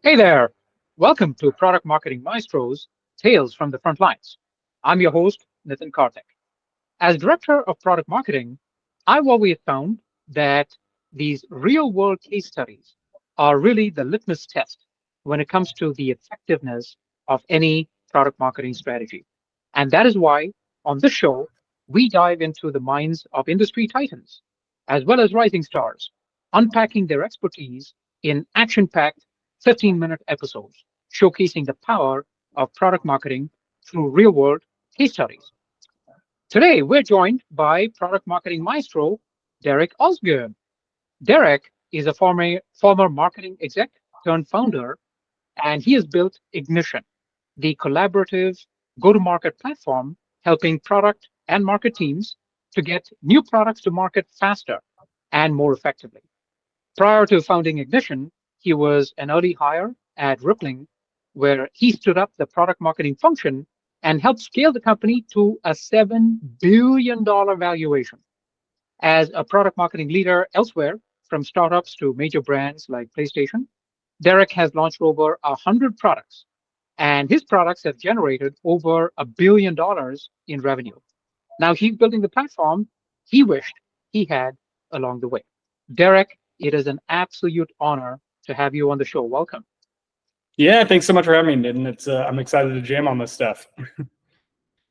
Hey there. Welcome to Product Marketing Maestros, Tales from the Front Lines. I'm your host, Nitin Karthik. As Director of Product Marketing, I've always found that these real world case studies are really the litmus test when it comes to the effectiveness of any product marketing strategy. And that is why on this show, we dive into the minds of industry titans, as well as rising stars, unpacking their expertise in action packed 15-minute episodes, showcasing the power of product marketing through real world case studies. Today, we're joined by product marketing maestro, Derek Osgood. Derek is a former marketing exec turned founder, and he has built Ignition, the collaborative go to market platform helping product and market teams to get new products to market faster and more effectively. Prior to founding Ignition, he was an early hire at Rippling, where he stood up the product marketing function and helped scale the company to a $7 billion valuation. As a product marketing leader elsewhere, from startups to major brands like PlayStation, Derek has launched over 100 products, and his products have generated over $1 billion in revenue. Now he's building the platform he wished he had along the way. Derek, it is an absolute honor to have you on the show. Welcome. Yeah, thanks so much for having me, Nitin. I'm excited to jam on this stuff.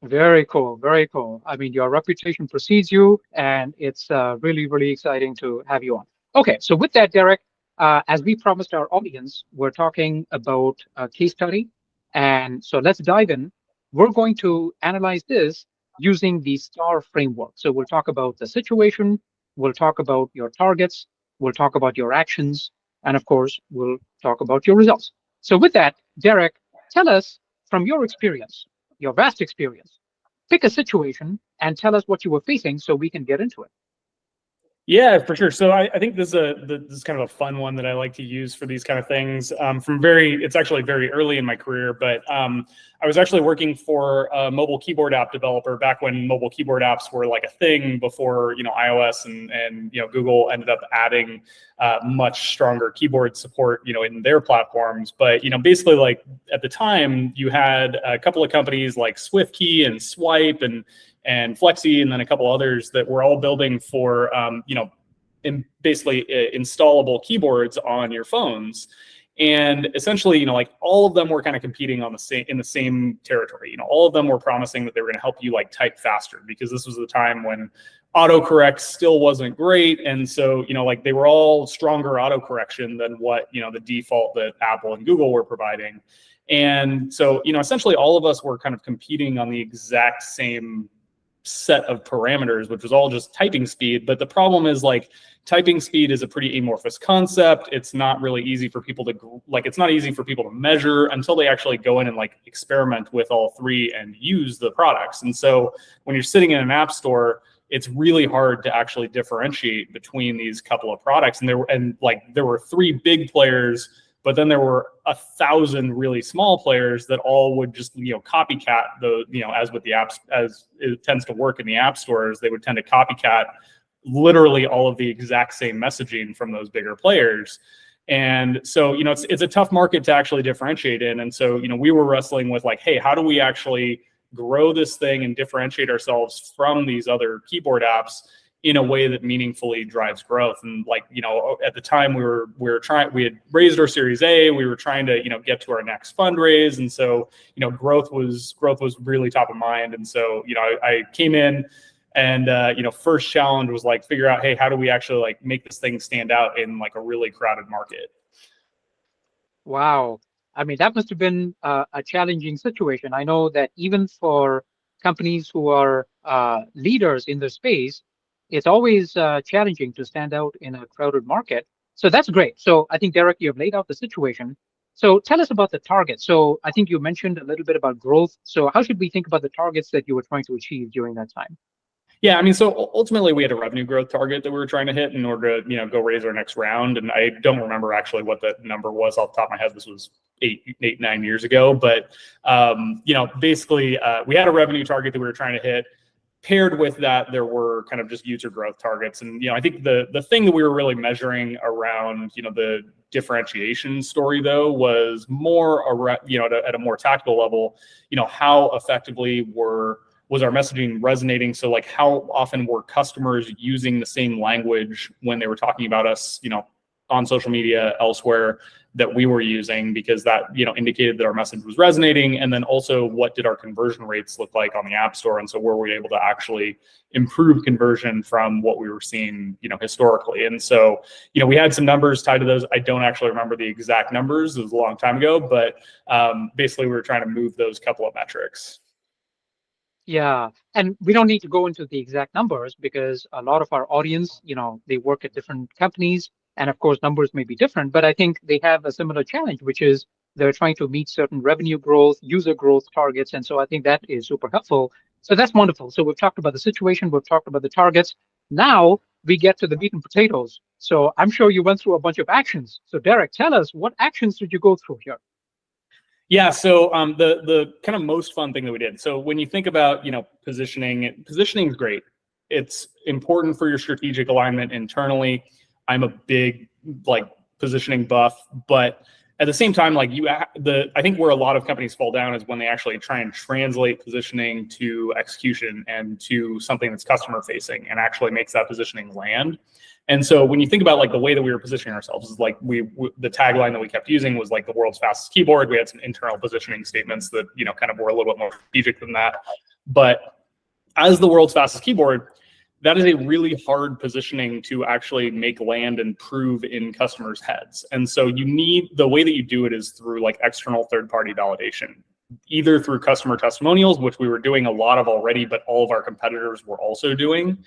Very cool. Very cool. I mean, your reputation precedes you, and it's really, really exciting to have you on. Okay, so with that, Derek, as we promised our audience, we're talking about a case study. And so let's dive in. We're going to analyze this using the STAR framework. So we'll talk about the situation, we'll talk about your targets, we'll talk about your actions, and of course, we'll talk about your results. So with that, Derek, tell us from your experience, your vast experience, pick a situation and tell us what you were facing so we can get into it. Yeah, for sure. So I think this is kind of a fun one that I like to use for these kind of things. It's actually very early in my career, but I was actually working for a mobile keyboard app developer back when mobile keyboard apps were like a thing before, iOS and Google ended up adding much stronger keyboard support, in their platforms. But, basically like at the time you had a couple of companies like SwiftKey and Swipe and Flexi, and then a couple others that were all building for, basically installable keyboards on your phones. And essentially, like all of them were kind of competing in the same territory. All of them were promising that they were going to help you like type faster, because this was the time when autocorrect still wasn't great. And so, like they were all stronger autocorrection than what, the default that Apple and Google were providing. And so, essentially all of us were kind of competing on the exact same set of parameters, which was all just typing speed. But the problem is like typing speed is a pretty amorphous concept. It's not really easy for people to it's not easy for people to measure until they actually go in and like experiment with all three and use the products. And so when you're sitting in an app store, it's really hard to actually differentiate between these couple of products. And there were three big players, but then there were 1,000 really small players that all would just, copycat the, as with the apps, as it tends to work in the app stores, they would tend to copycat literally all of the exact same messaging from those bigger players. And so, it's a tough market to actually differentiate in. And so, we were wrestling with like, hey, how do we actually grow this thing and differentiate ourselves from these other keyboard apps in a way that meaningfully drives growth? And like, at the time we had raised our Series A, we were trying to, get to our next fundraise. And so, growth was really top of mind. And so, I came in and, first challenge was like, figure out, hey, how do we actually like make this thing stand out in like a really crowded market? Wow. I mean, that must have been a challenging situation. I know that even for companies who are leaders in the space, it's always challenging to stand out in a crowded market. So that's great. So I think, Derek, you have laid out the situation. So tell us about the target. So I think you mentioned a little bit about growth. So how should we think about the targets that you were trying to achieve during that time? Yeah, I mean, so ultimately we had a revenue growth target that we were trying to hit in order to, go raise our next round. And I don't remember actually what that number was off the top of my head. This was 9 years ago. But, basically we had a revenue target that we were trying to hit. Paired with that, there were kind of just user growth targets. And, I think the thing that we were really measuring around, the differentiation story though was more at a more tactical level, how effectively was our messaging resonating? So like how often were customers using the same language when they were talking about us, on social media elsewhere that we were using, because that, indicated that our message was resonating. And then also what did our conversion rates look like on the App Store? And so were we able to actually improve conversion from what we were seeing, historically? And so, we had some numbers tied to those. I don't actually remember the exact numbers. It was a long time ago, but basically we were trying to move those couple of metrics. Yeah, and we don't need to go into the exact numbers because a lot of our audience, they work at different companies, and of course, numbers may be different, but I think they have a similar challenge, which is they're trying to meet certain revenue growth, user growth targets, and so I think that is super helpful. So that's wonderful. So we've talked about the situation, we've talked about the targets. Now we get to the meat and potatoes. So I'm sure you went through a bunch of actions. So Derek, tell us, what actions did you go through here? Yeah, so the kind of most fun thing that we did. So when you think about positioning is great. It's important for your strategic alignment internally. I'm a big positioning buff, but at the same time, I think where a lot of companies fall down is when they actually try and translate positioning to execution and to something that's customer facing and actually makes that positioning land. And so when you think about the way that we were positioning ourselves, is the tagline that we kept using was the world's fastest keyboard. We had some internal positioning statements that kind of were a little bit more strategic than that. But as the world's fastest keyboard, that is a really hard positioning to actually make land and prove in customers' heads. And so the way that you do it is through external third-party validation, either through customer testimonials, which we were doing a lot of already, but all of our competitors were also doing,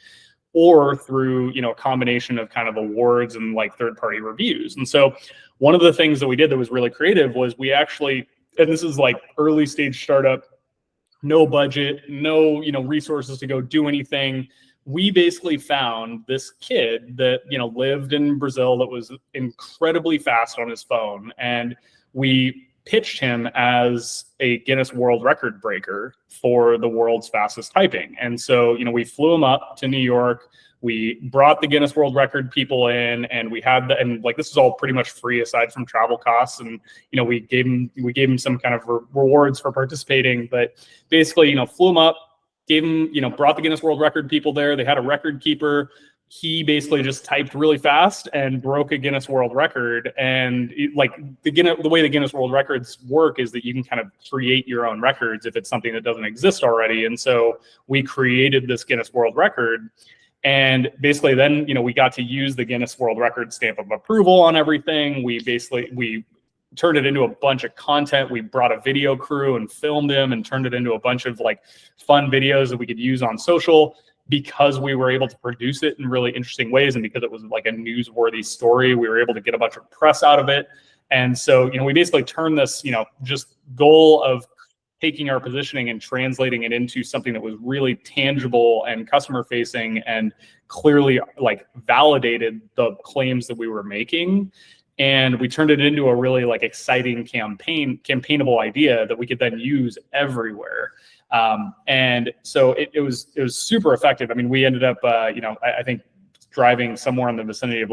or through a combination of kind of awards and third-party reviews. And so one of the things that we did that was really creative was we actually, and this is early stage startup, no budget, no resources to go do anything. We basically found this kid that lived in Brazil that was incredibly fast on his phone, and we pitched him as a Guinness World Record breaker for the world's fastest typing. And so, we flew him up to New York. We brought the Guinness World Record people in, and we had this is all pretty much free aside from travel costs. And, we gave him some kind of rewards for participating, but basically, flew him up, gave him, brought the Guinness World Record people there. They had a record keeper. He basically just typed really fast and broke a Guinness World Record. And the way the Guinness World Records work is that you can kind of create your own records if it's something that doesn't exist already. And so we created this Guinness World Record. And basically then, we got to use the Guinness World Record stamp of approval on everything. We turned it into a bunch of content. We brought a video crew and filmed him and turned it into a bunch of fun videos that we could use on social, because we were able to produce it in really interesting ways. And because it was a newsworthy story, we were able to get a bunch of press out of it. And so, we basically turned this, just goal of taking our positioning and translating it into something that was really tangible and customer facing and clearly validated the claims that we were making. And we turned it into a really exciting campaignable idea that we could then use everywhere. And so it was super effective. I mean, we ended up, I think driving somewhere in the vicinity of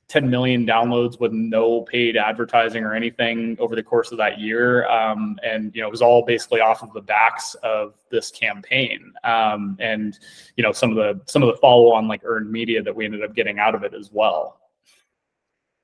10 million downloads with no paid advertising or anything over the course of that year. And, it was all basically off of the backs of this campaign. And, some of the follow on earned media that we ended up getting out of it as well.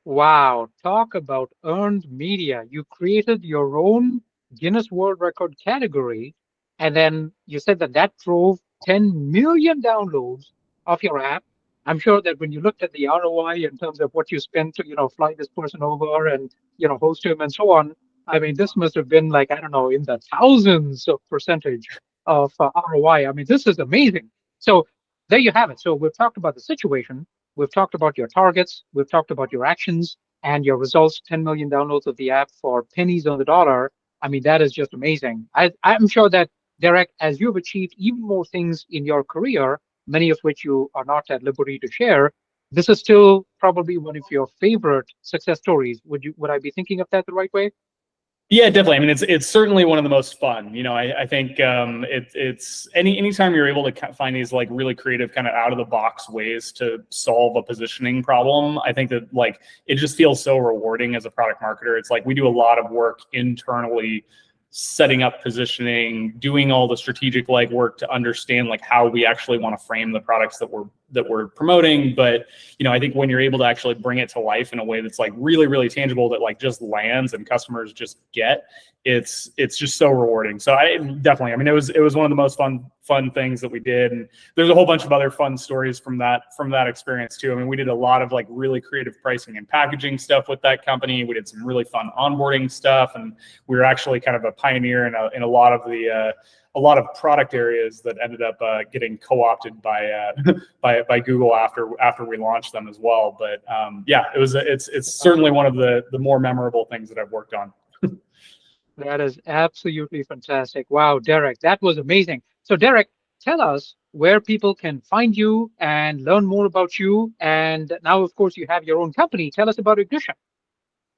Wow, talk about earned media. You created your own Guinness World Record category, and then you said that drove 10 million downloads of your app. I'm sure that when you looked at the ROI in terms of what you spent to, fly this person over and, host him and so on, I mean, this must have been I don't know, in the thousands of percentage of ROI. I mean, this is amazing. So there you have it. So we've talked about the situation. We've talked about your targets. We've talked about your actions and your results. 10 million downloads of the app for pennies on the dollar. I mean, that is just amazing. I'm sure that, Derek, as you've achieved even more things in your career, many of which you are not at liberty to share, this is still probably one of your favorite success stories. Would I be thinking of that the right way? Yeah, definitely. I mean, it's certainly one of the most fun. I think it's anytime you're able to find these like really creative, kind of out of the box ways to solve a positioning problem. I think that like it just feels so rewarding as a product marketer. It's like we do a lot of work internally setting up positioning, doing all the strategic like work to understand like how we actually want to frame the products that we're promoting. But I think when you're able to actually bring it to life in a way that's like really, really tangible, that like just lands and customers just get, it's just so rewarding. So I definitely, I mean, it was one of the most fun things that we did. And there's a whole bunch of other fun stories from that experience too. I mean, we did a lot of like really creative pricing and packaging stuff with that company. We did some really fun onboarding stuff, and we were actually kind of a pioneer in a lot of the a lot of product areas that ended up getting co-opted by by Google after we launched them as well. But yeah, it's certainly one of the more memorable things that I've worked on. That is absolutely fantastic. Wow, Derek, that was amazing. So, Derek, tell us where people can find you and learn more about you. And now, of course, you have your own company. Tell us about Ignition.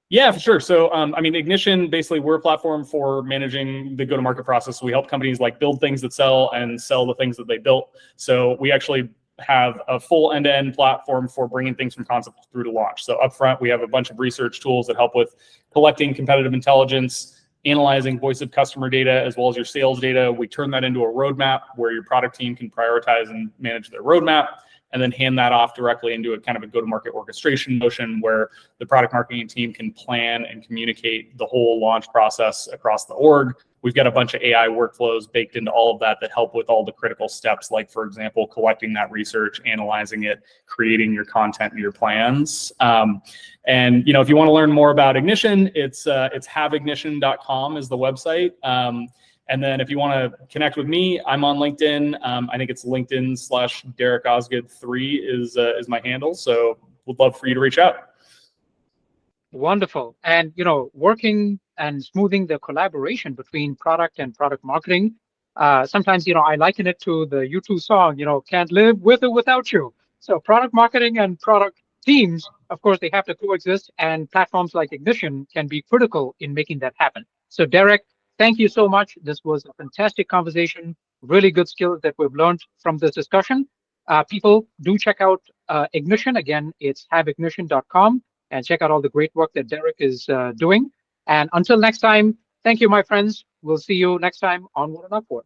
Yeah, for sure. So, I mean, Ignition, basically, we're a platform for managing the go-to-market process. So we help companies like build things that sell and sell the things that they built. So we actually have a full end-to-end platform for bringing things from concept through to launch. So upfront, we have a bunch of research tools that help with collecting competitive intelligence, analyzing voice of customer data, as well as your sales data. We turn that into a roadmap where your product team can prioritize and manage their roadmap, and then hand that off directly into a kind of a go-to-market orchestration motion where the product marketing team can plan and communicate the whole launch process across the org. We've got a bunch of AI workflows baked into all of that help with all the critical steps, like, for example, collecting that research, analyzing it, creating your content and your plans. And if you want to learn more about Ignition, it's haveignition.com is the website. And then if you want to connect with me, I'm on LinkedIn. I think it's LinkedIn/Derek Osgood 3 is my handle. So would love for you to reach out. Wonderful. And, working and smoothing the collaboration between product and product marketing. Sometimes, I liken it to the U2 song, can't live with or without you. So product marketing and product teams, of course, they have to coexist, and platforms like Ignition can be critical in making that happen. So Derek, thank you so much. This was a fantastic conversation, really good skills that we've learned from this discussion. People do check out Ignition. Again, it's haveignition.com, and check out all the great work that Derek is doing. And until next time, thank you, my friends. We'll see you next time, onward and upward.